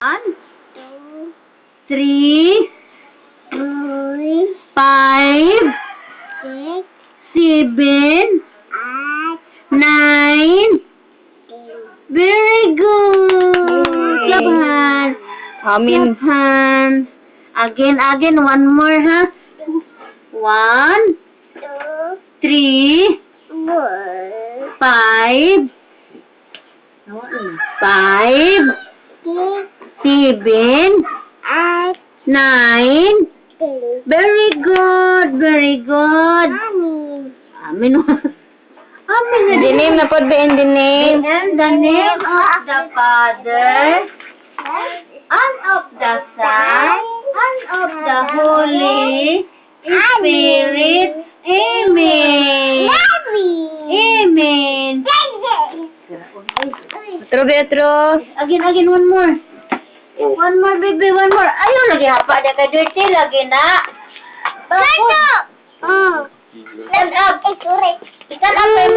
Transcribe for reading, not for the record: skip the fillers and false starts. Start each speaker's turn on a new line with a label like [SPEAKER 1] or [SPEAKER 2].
[SPEAKER 1] 1, 3, 5, 7, 9. Very good. Clap hands.
[SPEAKER 2] Amin.
[SPEAKER 1] Clap hands. Again, one more, ha? 1, 3, 5, 7, 9. Very good, very good. Amin. Amin na
[SPEAKER 2] The name na po ba in the name?
[SPEAKER 1] In the name of the Father, and of the Son, and of the Holy Spirit. Amen. Amen.
[SPEAKER 2] Atro.
[SPEAKER 1] Again, one more. One more, baby, one more. Ayaw, lagi hapa dia ka dirty, lagi na. Stand up. Stand up. Stand up.